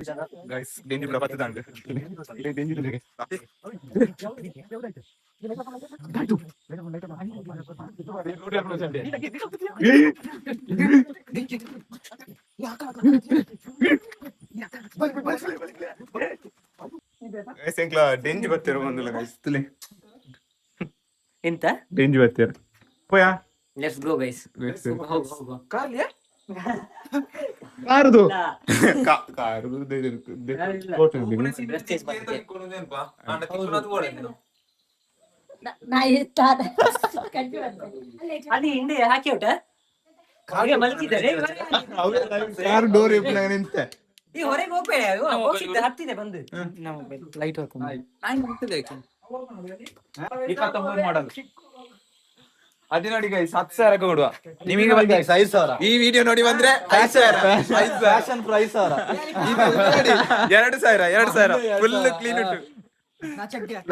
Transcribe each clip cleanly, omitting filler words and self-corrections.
Guys ಡೇಂಜಿ ಕೂಡ ಬರ್ತದಂಗ ಡೇಂಜಿ ಡೇಂಜಿ ಬರ್ತೀರ ಬಂದಿಲ್ಲ ಗೈಸ್ ಎಂತ ಡೇಂಜಿ ಬರ್ತೀರ ಪೋಯಾ ಲೆಟ್ಸ್ ಗೋ ಗೈಸ್ ಕಾರುದು ಕಾರುದು ಅಲ್ಲಿ ಹಿಂದೆ ಹಾಕಿ ಊಟ ಮಲಗಿದ್ದಾರೆ ಕಾರು ಡೋರ್ ನಿಂತೆ ಈ ಹೊರಗೆ ಹೋಗ್ಬೇಡ ಹತ್ತಿದೆ ಬಂದು ಲೈಟ್ ಅದೇ ನೋಡಿ ಗೈಸ್ 10,000 ಕೊಡುವ ನಿಮಗೆ ಬಂದ 5,000 ಈ ವಿಡಿಯೋ ನೋಡಿ ಬಂದ್ರೆ 5,000 ಫ್ಯಾಷನ್ ಪ್ರೈಸ್ 2,000 ಫುಲ್ ಕ್ಲೀನ್ ಉಂಟು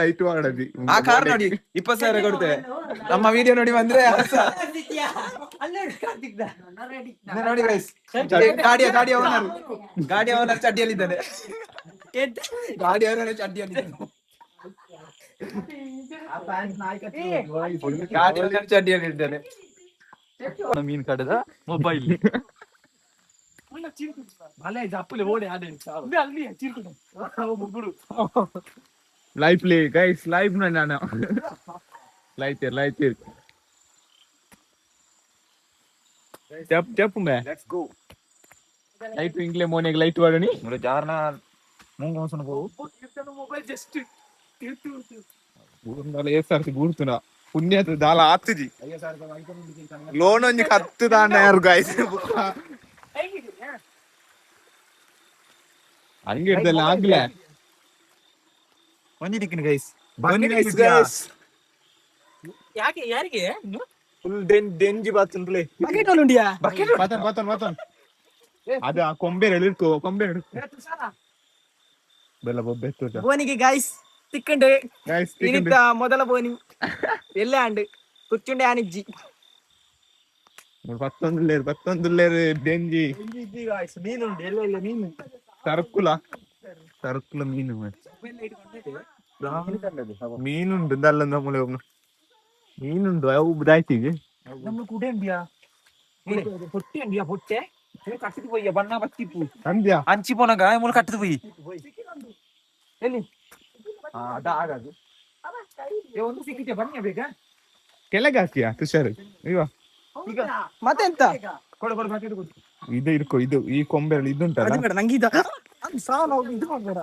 ಲೈಟ್ ಮಾಡೋದು ಆ ಕಾರ್ ನೋಡಿ 20,000 ಕೊಡ್ತೇವೆ ನಮ್ಮ ವಿಡಿಯೋ ನೋಡಿ ಬಂದ್ರೆ ನೋಡಿ ಗೈಸ್ ಗಾಡಿ ಓನರ್ ಚಡ್ಡಿಯಲ್ಲಿದ್ದಾನೆ ಗಾಡಿ ಓನರ್ ಚಡ್ಡಿಯಲ್ಲಿದ್ದಾನೆ ಚಡ್ಡಿಯಲ್ಲಿದ್ದಾನೆ ಮೀನ್ ಕಡದ ಮೊಬೈಲ್ ಲೈಫ್ ಲೇ ಗೈಸ್ ಲೈಫ್ ನಾನು ಲೈಟ್ చెప్పు మే లెట్స్ గో లైట్ ఇంగ్లే మోనేకి లైట్ వాడని మరి జార్న ముంగోసన పో మొబైల్ జస్ట్ ಊರ್ನಲ್ಲಿ ಏಸಾರ್ತಿ ಗೂಡ್ತುನ ಪುಣ್ಯದ ದಾಲ ಆತ್ತಿಜಿ ಲೋನ್ ಒಂಜಿ ಕತ್ತು ತಾಂಡ ಯಾರು ಗಾಯ್ಸ್ ಹಂಗೆ ಇಡ್ದಲ್ಲ ಆಗ್ಲೇ ಒಂಜಿ ದಿಕ್ಕಿನ ಗೈಸ್ ಯಾಕೆ ಯಾರಿಗೆ ಫುಲ್ ಡೆಂಜಿ ಬಾತುಂಡ್ಲೆ ಬಕೆಟ್ ಅಲ್ಲಿ ಉಂಡಿಯಾ ಬತನ್ ಅದು ಆ ಕೊಂಬೆ ಎಳಿರ್ಕೋ ಕೊಂಬೆ ಬೆಲ್ಲ ಬೊಬ್ಬೆ ಬೋನಿಗೆ ಗೈಸ್ ತಿಕ್ಕಂಡೆ ಇನಿತ್ತ ಮೊದಲ ಬೋನಿ ಎಲ್ಲ ಅಂಡ್ ಕುಚ್ಚುಂಡೆ ಆನಿಜ್ಜಿ 11 ಡೆಂಜಿ ಮೀನುಂಡು ಎಲ್ಲ ಮೀನು ಸರ್ಕುಲ ಮೀನು ಮೀನುಂಡು ದಲ್ಲ ನಮ್ಮಳೆ ಒಬ್ಬನು ಮೀನುಂಡು ಅವು ದಾಯ್ತಿಗೆ ನಮ್ಮ ಕುಡೆ ಉಂಡಿಯಾ പൊട്ടി ഉണ്ടിയാ പൊട്ടെ കട്ടിട്ട് പോയി ബണ്ണ പത്തിപ്പൂ അഞ്ചി പോണ നമ്മൾ കട്ടിട്ട് പോയി എಲ್ಲಿ ಅದಾಗದು ಒಂದು ಸಿಕ್ಕಿತೆ ಬನ್ನಿ ಬೇಗ ಕೆಳಗೆ ಹಾಕಿಯಾ ತುಷಾರ್ ಇವ ಈಗ ಮತ್ತೆಂತ ಕೊಡು ಬಕೆಟ್ ಕೊಡು ಇದು ಇರ್ಕೋ ಇದು ಈ ಕೊಂಬೆಗಳು ಇದುಂಟಲ್ಲ ಅದು ಬೇಡ ನಂಗೆ ಇದು ಸಾಲ ಹೋಗಿ ಇದು ಮಾಡಬೇಡ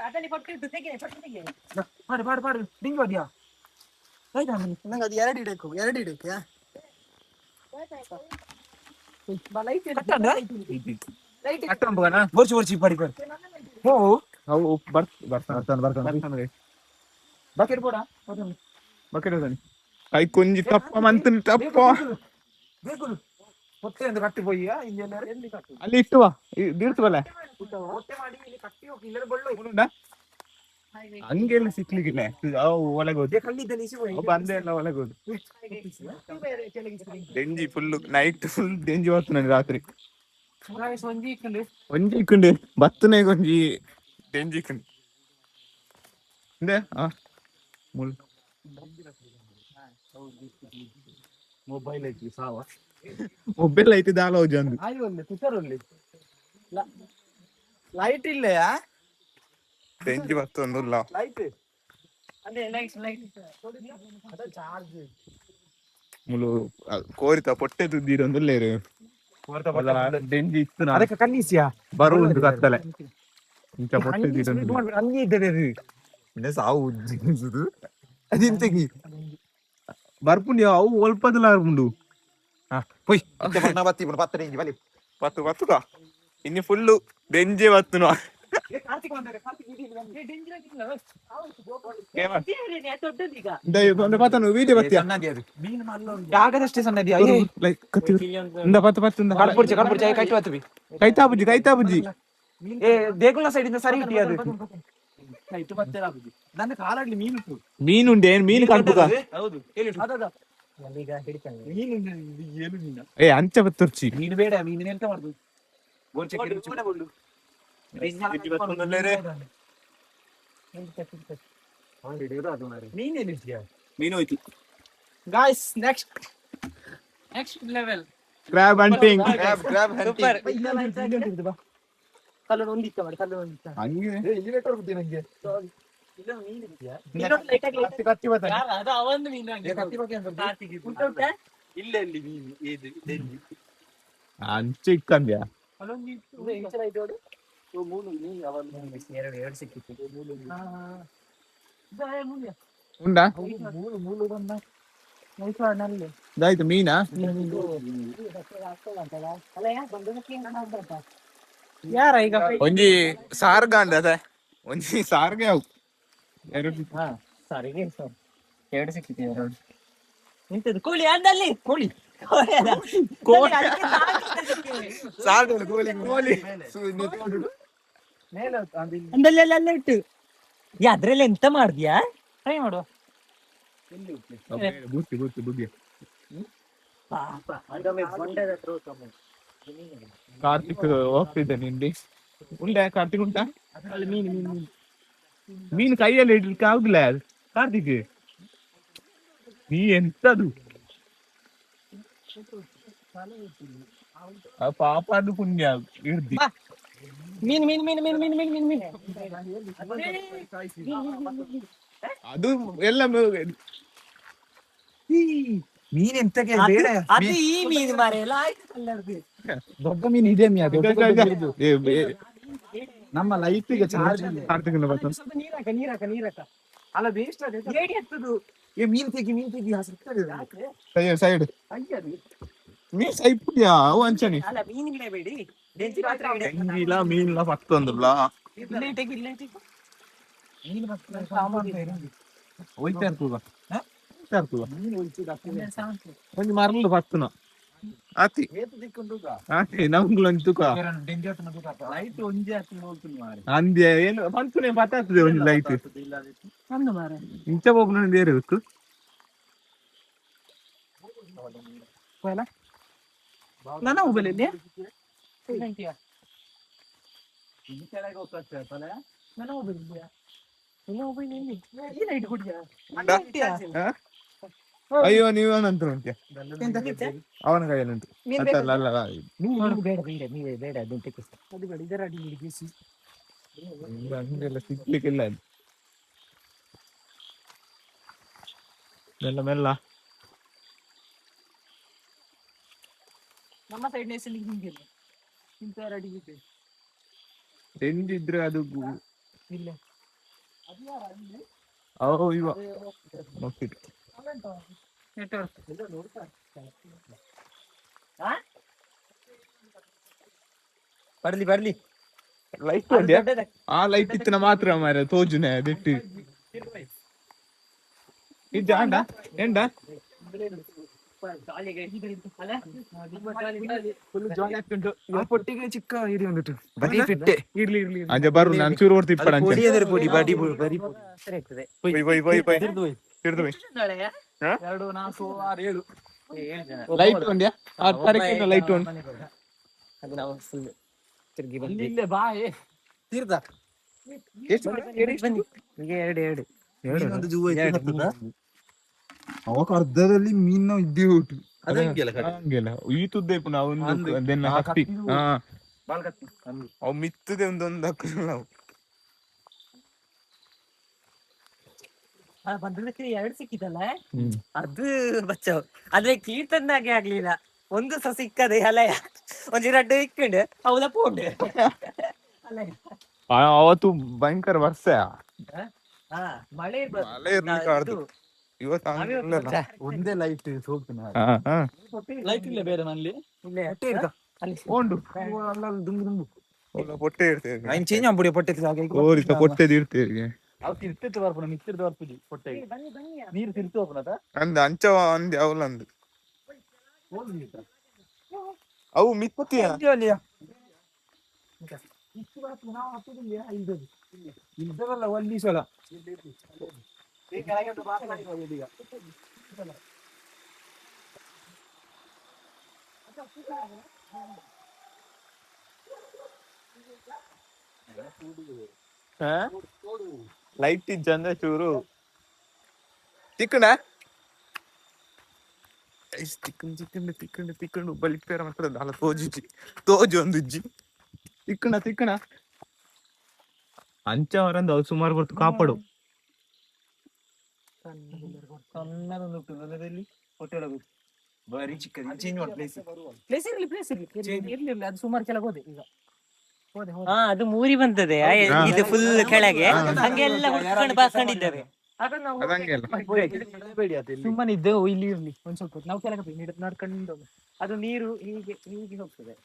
ಅದನ್ನ ಕೊಟ್ಟು ತೆಗೆ ಪಾಡು ಡಿಂಗ್ ಹೊಡಿಯಾ ಆಯ್ತಾ ನಂಗೆ ಅದು ಎರಡು ಇಡಕ್ಕೆ ಬರ್ಚಿ ಪಡಿ ಹೋ ಅವು ಬರ್ತಾನೆ ಬಕೆಟ್ ಬೋಡ ಬಕೆಟ್ ಕೈ ಕೊಂಜಿ ತಪ್ಪ ಮಂತನ್ ತಪ್ಪ ಬೇಕುಲು ಹೊಟ್ಟೆ ಒಂದು ಕಟ್ಟಿ ಪೋಯಿ ಅಲ್ಲಿ ಇಟ್ಟುವ ಬೀಳ್ತವಲ್ಲ ಹೊಟ್ಟೆ ಮಾಡಿ ಇಲ್ಲಿ ಕಟ್ಟಿ ಹೋಗಿ ಇಲ್ಲರ ಬಳ್ಳು ಹಂಗೆಲ್ಲ ಸಿಕ್ಲಿಕ್ಕಿಲ್ಲ ಅವು ಒಳಗೋದು ಕಲ್ಲಿದ್ದಲ್ಲಿ ಬಂದೆ ಎಲ್ಲ ಒಳಗೋದು ಡೆಂಜಿ ಫುಲ್ ನೈಟ್ ಫುಲ್ ಡೆಂಜಿ ಹೋಗ್ತು ನನಗೆ ರಾತ್ರಿ ಒಂಜಿ ಇಕ್ಕುಂಡು ಬತ್ತನೆ ಒಂಜಿ ಡೆಂಜಿ ಇಕ್ಕುಂಡು ಇಂದೆ ಮುಲ್ ಮೊಬೈಲ್ ಐತಿ ಸಾವ ಮೊಬೈಲ್ ಐತಿ ದಾಲ ಹೋಜಿ ಅಂದು ಲೈಟ್ ಇಲ್ಲಯಾ ಡೆಂಜಿ ಬತ್ತೊಂದುಲ್ಲ ಲೈಟ್ ಅದೇ ಲೈಟ್ ಚಾರ್ಜ್ ಮುಲು ಕೋರಿತ ಪೊಟ್ಟೆ ತುದ್ದಿರೊಂದುಲ್ಲೇರು ಡೆಂಜಿ ಇತ್ತು ಅದಕ್ಕೆ ಕನ್ನೀಸಿಯಾ ಬರು ಒಂದು ಕತ್ತಲೆ ಇಂಚ ಪೊಟ್ಟೆ ತುದ್ದಿರೊಂದು ಹಂಗೆ ಇದ್ದೇನೆ ಅದು ಇನ್ನೇ ಸಾವು ಜಿನ್ಸುದು ಅದಿಂತೆಗಿ ಬರ್ಪುಂಡಿ ಅವು ಒಲ್ಪದಲ್ಲ ಉಂಡು ಪೊಯ್ ಬತ್ತಿ ಪತ್ತರೆ ಬಲಿ ಪತ್ತು ಇನ್ನು ಫುಲ್ಲು ಡೆಂಜೆ ಬತ್ತುನು ವಿಡಿಯೋ ಬತ್ತೀಯ ಆಗದಷ್ಟೇ ಸಣ್ಣದಿ ಕೈತಾ ಬುಜ್ಜಿ ಏ ದೇಗುಲ ಸೈಡ್ ಇಂದ ಸರಿ ಇಟ್ಟಿ ಅದು ನನ್ನ ಕಾಲಲ್ಲಿ ಮೀನುಂಡೆ ಮೀನು ಕಾಣ್ಬೋದ ಹೌದು ಏ ಅಂಚ ಬತ್ತುರ್ಚಿ ಮೀನು ಬೇಡ ಮೀನು ಎಂತ ಮಾಡುದು ಮೀನು ಹೋಯ್ತು guys. Next level crab hunting. Super. ಕಲ್ಲನ್ನು ಒಂದಿತ್ತ ಮಾಡಿ, ಕಲ್ಲನ್ನು ಒಂದಿತ್ತ. ಹಂಗೆ ಕತ್ತಿ ಬರ್ತಾನೆ. ಅದು ಅವಂದು ಮೀನು ಹಂಗೆ. ಕತ್ತಿ ಬಗ್ಗೆ ಅಂತ ಕಾರ್ತಿಕ್ ಇದು. ಉಂಟಾ? ಇಲ್ಲ ಇಲ್ಲಿ ಮೀನು ಇದು ಇದೆಲ್ಲಿ. ಹಂಚು ಇಕ್ಕಂದ್ಯಾ? ಅಲ್ಲೊಂದು ಇತ್ತು. ಇದು ಇಂಚಲ ಇದು ನೋಡು. ಓ ಮೂಲು ಮೀನು ಅವಾಗ ಎರಡು ಸಿಕ್ಕಿತ್ತು. ಮೂಲು ಮೀನು. ಮೂಲು. ಉಂಡಾ? ಮೂಲು ಬಂದ. ನಲ್ಲಿ ಇದಾಯ್ತು ಮೀನಾ? ಯಾರ ಈಗ ಒಂಜಿ ಸಾರ್ಗ ಅಂದ ಅದ ಒಂಜಿ ಸಾರ್ಗ ಅವು ಎರಡು. ಹಾ ಸಾರಿಗೆ ಸರ್ ಎರಡು ಸಿಕ್ಕಿದೆ. ಎರಡು ನಿಂತದ್ದು ಕೋಳಿ ಅದಲ್ಲಿ ಕೋಳಿ ಸಾರ್ಗ ಕೋಳಿ ಕೋಳಿ ಅಲ್ಲ ಇಟ್ಟು ಅದ್ರಲ್ಲಿ ಎಂತ ಮಾಡ್ದ್ಯಾ? ಟ್ರೈ ಮಾಡುವ. ಬುತ್ತಿ ಬುತ್ತಿ ಬುದ್ಧಿ. ಕಾರ್ತಿಕ್ ಹೋಗ್ತಿದ್ದೆ ನಿಂದಿ ಉಂಟಾ? ಕಾರ್ತಿಕ್ ಉಂಟಾ? ಮೀನು ಮೀನು ಮೀನು ಕೈಯಲ್ಲಿ ಇಡ್ಲಿಕ್ಕೆ ಆಗುದಿಲ್ಲ ಕಾರ್ತಿಕ್. ನೀ ಎಂತದು ಪಾಪ ಅದು ಪುಣ್ಯ ಇರ್ದಿ. ಮೀನು ಮೀನು ಮೀನು ಮೀನು ಮೀನು ಮೀನು ಮೀನು ಅದು ಎಲ್ಲ ಮೀನ್ ಎಂತಕ್ಕೆ ಬೇಡ. ಅದು ಈ ಮೀನು ಮಾರೆಲ್ಲ ದೊಡ್ಡ ಮೀನ್ ಇದೆ ನಮ್ಮ ಲೈಫ್ ಗೆ ಚಾರ್ಜ್ ಕಾರ್ತಿಕ್ ಸ್ವಲ್ಪ ನೀರಾಕ ಅಲ್ಲ ವೇಸ್ಟ್ ಮೀನ್ ತೆಗಿ ಸೈಡ್ ಮೀನ್ ಸೈಡ್ಯಾ ಅವು ಅಂಚನಿ ಅಲ್ಲ ಮೀನು ಬಿಡಬೇಡಿ. ಎಂಗಿಲ್ಲ ಮೀನಿಲ್ಲ ಪತ್ತೊಂದುಲ್ಲ ಹೋಯ್ತಾ ಇರ್ತದ ಒಂದು ಮರಳು ಪತ್ತುನ ಆತಿ ಆತಿ ನಮ್ಗಳೊಂದು ತುಕ ಅಂದ್ಯ ಏನು ಪಂತುನೆ ಪತ್ತಾಗ್ತದೆ ಒಂದು ಲೈಟ್ ಇಂಚ ಹೋಗ್ನ ಬೇರೆ ಬೇಕು. ನನ್ನ ಮೊಬೈಲಲ್ಲಿ ಅಯ್ಯೋ ನೀವೇನಂತ ಉಂಟ್ಯ ಅವನ ಕೈಯಲ್ಲಿ ಉಂಟು ಹಂಗೆಲ್ಲ ಸಿಗ್ಲಿಕ್ಕಿಲ್ಲ ಅದು ಮೆಲ್ಲ ಮೆಲ್ಲ. ನಮ್ಮ ಸೈಡ್ ನೆಸಲಿ ಹಿಂಗಿಲ್ಲ ಇಂತ ರೆಡಿ ಇದೆ ಎಂದಿದ್ರೆ ಅದು ಇಲ್ಲ. ಅವು ಇವ ನೋಡ್ತಿದ್ರು ಬರ್ಲಿ ಲೈಟ್ ಆ ಲೈಟ್ ಇತ್ತಿನ ಮಾತ್ರ ಮಾರ ತೋಜುನೆ ಬಿಟ್ಟು ಇದ್ದ ಎಂಡ ಪೊಟ್ಟಿಗೆ ಚಿಕ್ಕ ಹಿಡಿ ಒಂದಿಟ್ಟು ಬರೀ ಫಿಟ್ಟೆ ಇರ್ಲಿ ಅಂಜ ಬರು ನಾನು ಚೂರು ಓಡ್ತಿ ಇಪ್ಪಡ ಎರಡು 4 6 7 ಲೈಟ್ ಉಂಡ್ಯಾ ಆ ತರಕಿನ ಲೈಟ್ ಉಂಟು ಅದು ನಾವು ಫುಲ್ ತಿರುಗಿ ಬಂದು ಇಲ್ಲೇ ಬಾ ತೀರ್ಥ ಎಷ್ಟು ಬನ್ನಿ ಈಗ ಎರಡು ಅವಾಗ ಅರ್ಧದಲ್ಲಿ ಮೀನು ಇದ್ದೇ ಉಂಟು. ಹಂಗೆಲ್ಲ ಈತುದ್ದೆ ನಾವು ಒಂದು ಹತ್ತಿ ಅವು ಮಿತ್ತದೆ ಒಂದೊಂದು ಹಾಕಿಲ್ಲ ನಾವು ಬಂದಕ್ಕೆ ಎರಡು ಸಿಕ್ಕಿದಲ್ಲ ಅದು ಬಚ್ಚಾವ್ ಆದ್ರೆ ಕೀರ್ತನಾಗೆ ಆಗ್ಲಿಲ್ಲ. ಒಂದು ಸಹ ಸಿಕ್ಕದೆ ಅಲಯ ಒಂದ್ ರಡ್ಡು ಇಕ್ಕೊಂಡು ಅವಳ ಪೋಂಡು ಅವತ್ತು ಭಯಂಕರ ವರ್ಷ ಮಳೆ ಒಂದೇ ಲೈಟ್ ಹೋಗ್ತೀನಿ ಲೈಟ್ ಇಲ್ಲ ಬೇರೆ ನಲ್ಲಿ ಪೊಟ್ಟೆ ಇರ್ತೇವೆ ಚೇಂಜ್ ಆಗ್ಬಿಡಿ ಪೊಟ್ಟೆ ಪೊಟ್ಟೆದು ಇರ್ತೇವೆ ಅವ್ ತಿರ್ತಿತ್ತು ಬರ್ಪುನ ಮಿಕ್ಕಿರ್ದು ಬರ್ಪುಜಿ ಹೊಟ್ಟೆಗೆ ನೀರು ತಿರ್ತು ಹೋಗ್ನದ ಅಂದ ಅಂಚವ ಅಂದೆ ಅವಲಂದು ಅವು ಮಿತ್ತಿಯ ಇಲ್ದಲ್ಲ ಒಲ್ಲಿ ಸಲ ಲೈಟ್ ಇಜ್ಜಂದ ಚೂರು ತಿಕ್ಕಣ ತಿಕ್ಕಂಡು ಬಲಿಪೇರ ಮಾತ್ರ ಅಲ್ಲ ತೋಜು ಒಂದು ಇಜ್ಜಿ ತಿಕ್ಕಣ ಅಂಚವರಂದು ಅವ್ರು ಸುಮಾರು ಬರ್ತು ಕಾಪಾಡು ಸಣ್ಣದೊಂದು ಬಾರಿ ಚಿಕ್ಕದು ಚೇಂಜ್ ಮಾಡಿ ಪ್ಲೇಸ್ ಇರ್ಲಿ ಅದು ಸುಮಾರು ಕೆಳಗೆ ಹೋದೆ ಈಗ ಅದು ಮೂರಿ ಬಂತದೆ ಇದು ಫುಲ್ ಕೆಳಗೆ ಹಂಗೆಲ್ಲ ಹುಡ್ಕೊಂಡು ಬಾಕೊಂಡಿದ್ದೇವೆ ಸುಮ್ಮನೆ ಇದ್ದೆ ಇಲ್ಲಿ ಇರ್ಲಿ ಒಂದ್ ಸ್ವಲ್ಪ ನಾವು ಕೆಳಗೆ ಹೋಗಿ ನಡ್ಕೊಂಡು ಅದು ನೀರು ಹೀಗೆ ಹೀಗೆ ಹೋಗ್ತದೆ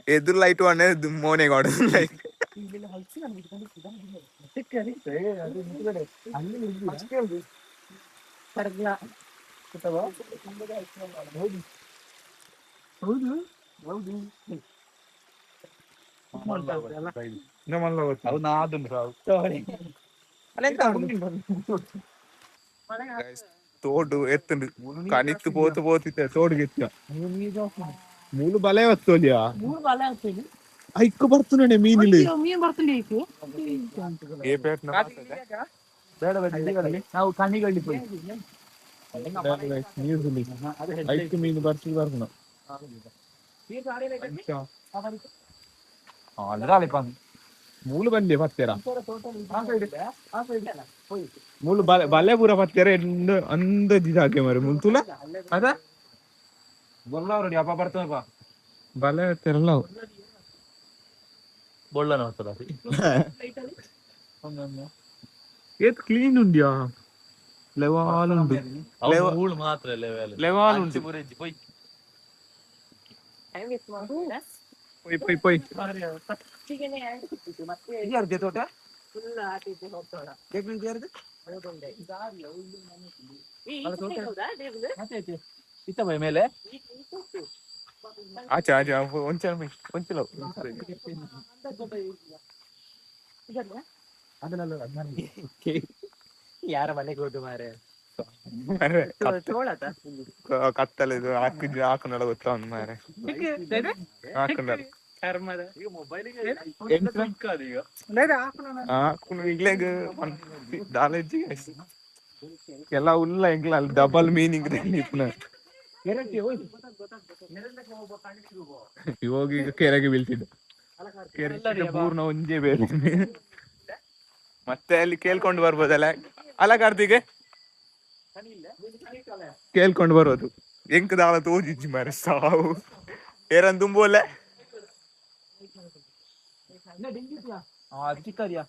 ಎದುರು ಲೈಟ್ ಅನ್ನೋದು ಮೋನೆಗೆ ಹೊಡೆದು ಲೈಟ್ ತೋಡು ಎತ್ತಂಡು ಕಣಿತ್ತು పోతే తోడుకి ఎత్తా ಮೂಲು ಬಲೆ వస్తోలియా ಐಕ್ಕು ಬರ್ತುನೆ ಮೀನಿಲಿ ఏ పేట ನಾವು ಕಣ್ಣಿಗಳ್ಳಿ ಹೋಗಿ ನೀರುಲಿ ಐಕ್ಕು ಮೀನು ಬರ್ತಿ ಬರ್ನ ಮೂಲು ಬಂದೆ ಬತ್ತೇರ ಮೂಲು ಬಲೆ ಪೂರ ಬತ್ತೇರ ಎಂದು ಅಂದದಿದಾಕೆ ಮರೆ ಮುಲ್ತುಲ ಅದ ಬೊಲ್ಲವ್ರಡಿ ಅಪ್ಪ ಬರ್ತೇನಪ್ಪ ಬಲೆ ತೆರಲ್ಲ ಬೊಳ್ಳನ ಹೊತ್ತದ ಏತ್ ಕ್ಲೀನ್ ಉಂಡ್ಯಾ ಲೆವಾಲ್ ಉಂಡು ಹೂಳು ಮಾತ್ರ ಲೆವಾಲ್ ಉಂಟು ಪೊಯ್ ಪೊಯ್ ಯಾರ್ದೆ ತೋಟ ಇತ್ತ ಬೈ ಮೇಲೆ ಆಚೆ ಒಂಚಲ ಯಾರ ಮನೆಗೆ ಹೋದು ಮಾರೆ ಕತ್ತಲೆ ಇದು ಹಾಕೊಂಡಲ್ಲ ಗೊತ್ತ ಒಂದು ಮಾರೆ ಹಾಕೊಂಡ ಎಲ್ಲ ಉಲ್ಲ ಎಂಗ್ಲ ಡಬಲ್ ಮೀನಿಂಗ್ ಇವಾಗ ಈಗ ಕೆರೆಗೆ ಬೀಳ್ತಿದ್ದ ಕೆರೆ ಪೂರ್ಣ ಒಂಜೇ ಬೇರೆ ಮತ್ತೆ ಅಲ್ಲಿ ಕೇಳ್ಕೊಂಡು ಬರ್ಬೋದಲ್ಲ ಅಲ್ಲ ಕಾರ್ತಿಗೆ ಕೇಳ್ಕೊಂಡು ಬರೋದು ಎಂಕ್ ದಾಳ ತೋಜಿಜ್ಜಿ ಮಾರೆ ಸಾವು ಏರನ್ ತುಂಬೋಲೆ ಚಿಕ್ಕದಿಯಾ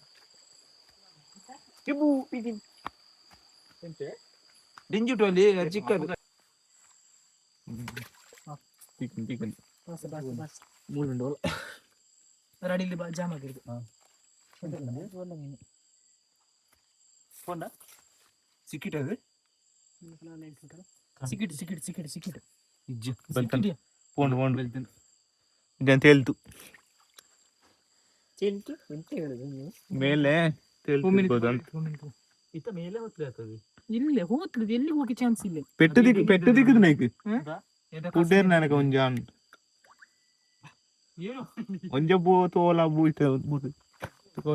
ಡಿಂಜುಟು ಅಲ್ಲಿ ಚಿಕ್ಕದು ರಡಿಲಿ ಜಾಮ್ ಆಗಿರ್ದು ಸಿಕ್ಕಿಟ್ ಅದು ಸಿಕ್ಕಿಟ್ ಇಜ್ಜು ಬಂತಂತ ಪೋಂಡು ಇದಂತ ಹೇಳ್ತು ಮೇಲೆ ಇತ್ತ ಮೇಲೆ ಹೊತ್ತಲೆ ಆಗ್ತದೆ ಇಲ್ಲೇ ಹೋಗ್ತದೆ ಎಲ್ಲಿ ಹೋಗಿ ಚಾನ್ಸ್ ಇಲ್ಲ ಪೆಟ್ಟು ದಿಕ್ಕದು ನೈಕ್ ಕುಡ್ಡೇರ್ ನನಗೆ ಒಂಜಾನ್ ಒಂಜ ಬೋ ತೋಲ ಬೂಯ್ತ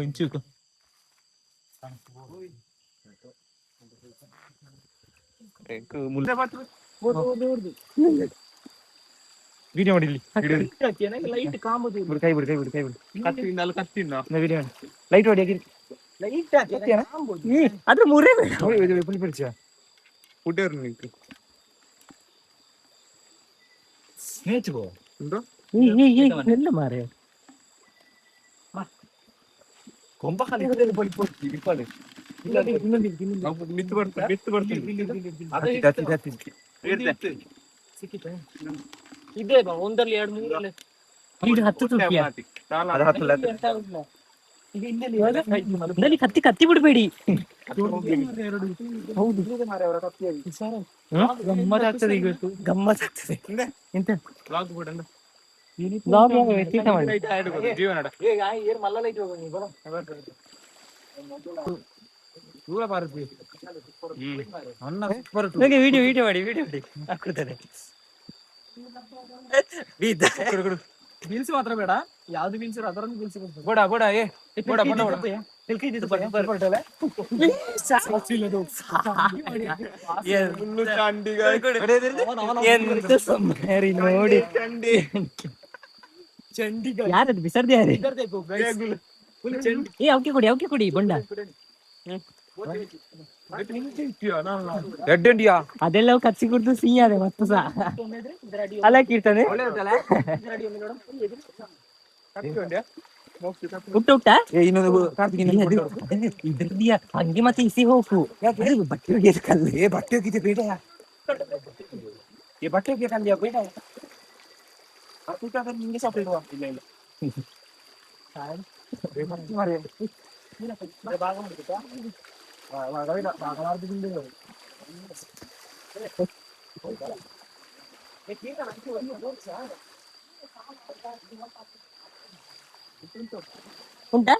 ಇಂಚು ವಿಡಿಯೋ ಮಾಡಿಲಿ ಲೈಟ್ ಕಾಂಬುದು ಕೈ ಬಿಡು ಲೈಟ್ ಹೊಡಿ ಅದ್ರ ಮೂರೇ ಕುಡ್ಡೇರ್ ನಿಂತು ನೇಚು ಎಲ್ಲ ಮಾರೆ ಕೊಂಬ ಖಾಲಿ ಬಿತ್ತು ಇದೆ ಒಂದಲ್ಲಿ ಎರಡು ಮೂರಲ್ಲಿ ಕತ್ತಿ ಬಿಡ್ಬೇಡಿ ಗಮ್ಮತ್ತಾಗ್ತದೆ ಈಗ ಗಮ್ಮತ್ತಾಗ್ತದೆ ಎಂತ ಜೀವನ ಮಲ್ಲ ಲೈಟ್ ದೂರ ಬರುತ್ತೆ ಅನ್ನ ಸೂಪರ್ ನನಗೆ ವಿಡಿಯೋ ಮಾಡಿ ಹಾಕ್ಕೊಡ್ತಾರೆ ಬೀಲ್ಸ್ ಮಾತ್ರ ಬೇಡ, ಯಾವ್ದು ಬೀಲ್ಸ್ ಅದರನ್ನು ಬೀಲ್ಸ್ ಬೋಡ ಬೋಡ ಏ ಬೋಡ ಬೋಡ ಬೋಡ ನೋಡಿ ಯಾರದು ಬಿಸರ್ದಿ ಯಾರೇ ಏ ಅವಕ್ಕೆ ಕೊಡಿ ಬೊಂಡ ರೆಡ್ ಇಂಡಿಯಾ ಅದೆಲ್ಲ ಕಚ್ಚಿ ಕುಡ್ದು ಸಿಹಿ ಅದೇ ಮತ್ತೆ ಸಹ ಅಲಕ್ಕಿ ಇರ್ತಾನೆ ಊಟ ಇನ್ನೊಂದು ಇದ್ರದ್ದಿಯ ಹಂಗೆ ಮತ್ತೆ ಇಸಿ ಹೋಗು ಬಟ್ಟೆ ಒಗೆಯಕ್ಕಲ್ಲ ಏ ಬಟ್ಟೆ ಹೋಗಿದ್ದೆ ಬೇಡ, ಏ ಬಟ್ಟೆ ಹೋಗ್ಬೇಕಂದ್ಯಾ ಬೇಡ, ನಿಂಗೆ ಸಾಫ್ಟ್ ಇಡುವ ಇಲ್ಲ ಇಲ್ಲ ಮಾರೆ ಉಂಟಾ